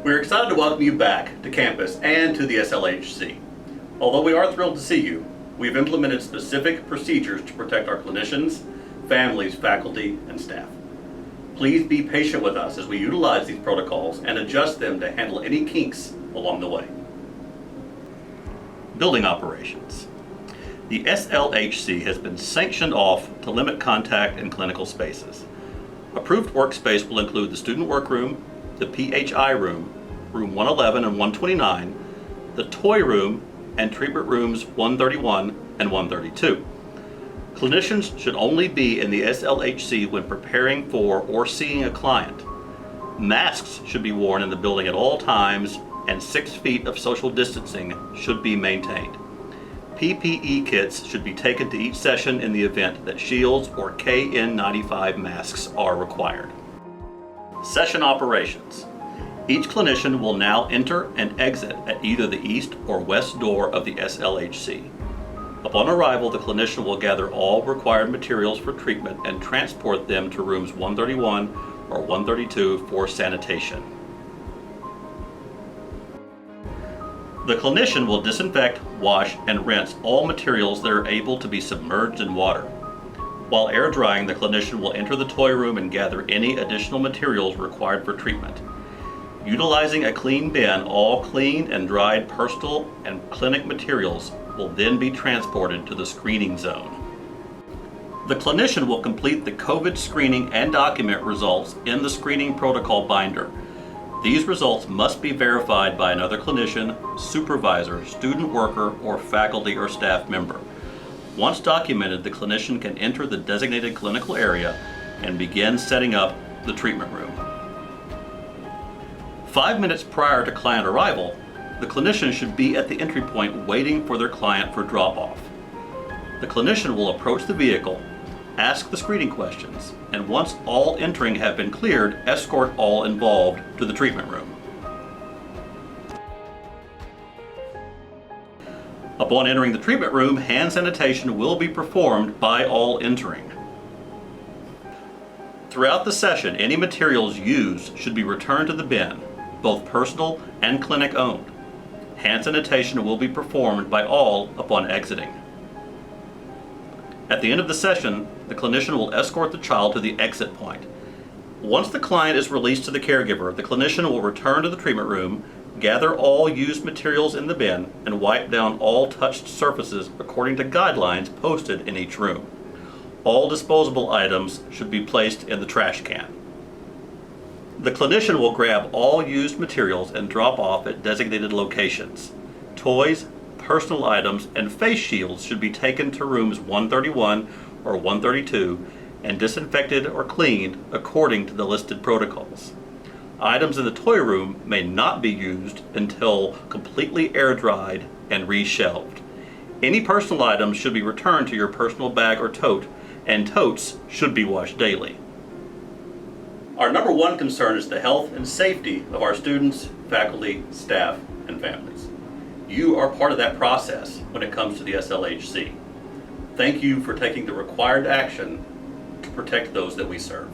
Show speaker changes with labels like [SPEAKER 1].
[SPEAKER 1] We're excited to welcome you back to campus and to the SLHC. Although we are thrilled to see you, we've implemented specific procedures to protect our clinicians, families, faculty, and staff. Please be patient with us as we utilize these protocols and adjust them to handle any kinks along the way. Building operations. The SLHC has been sanctioned off to limit contact in clinical spaces. Approved workspace will include the student workroom, the PHI room, room 111 and 129, the toy room, and treatment rooms 131 and 132. Clinicians should only be in the SLHC when preparing for or seeing a client. Masks should be worn in the building at all times, and 6 feet of social distancing should be maintained. PPE kits should be taken to each session in the event that shields or KN95 masks are required. Session operations. Each clinician will now enter and exit at either the east or west door of the SLHC. Upon arrival, the clinician will gather all required materials for treatment and transport them to rooms 131 or 132 for sanitation. The clinician will disinfect, wash, and rinse all materials that are able to be submerged in water. While air drying, the clinician will enter the toy room and gather any additional materials required for treatment. Utilizing a clean bin, all cleaned and dried personal and clinic materials will then be transported to the screening zone. The clinician will complete the COVID screening and document results in the screening protocol binder. These results must be verified by another clinician, supervisor, student worker, or faculty or staff member. Once documented, the clinician can enter the designated clinical area and begin setting up the treatment room. 5 minutes prior to client arrival, the clinician should be at the entry point waiting for their client for drop-off. The clinician will approach the vehicle, ask the screening questions, and once all entering have been cleared, escort all involved to the treatment room. Upon entering the treatment room, hand sanitation will be performed by all entering. Throughout the session, any materials used should be returned to the bin, both personal and clinic owned. Hand sanitation will be performed by all upon exiting. At the end of the session, the clinician will escort the child to the exit point. Once the client is released to the caregiver, the clinician will return to the treatment room, gather all used materials in the bin, and wipe down all touched surfaces according to guidelines posted in each room. All disposable items should be placed in the trash can. The clinician will grab all used materials and drop off at designated locations. Toys, personal items, and face shields should be taken to rooms 131 or 132 and disinfected or cleaned according to the listed protocols. Items in the toy room may not be used until completely air dried and reshelved. Any personal items should be returned to your personal bag or tote, and totes should be washed daily. Our number one concern is the health and safety of our students, faculty, staff, and families. You are part of that process when it comes to the SLHC. Thank you for taking the required action to protect those that we serve.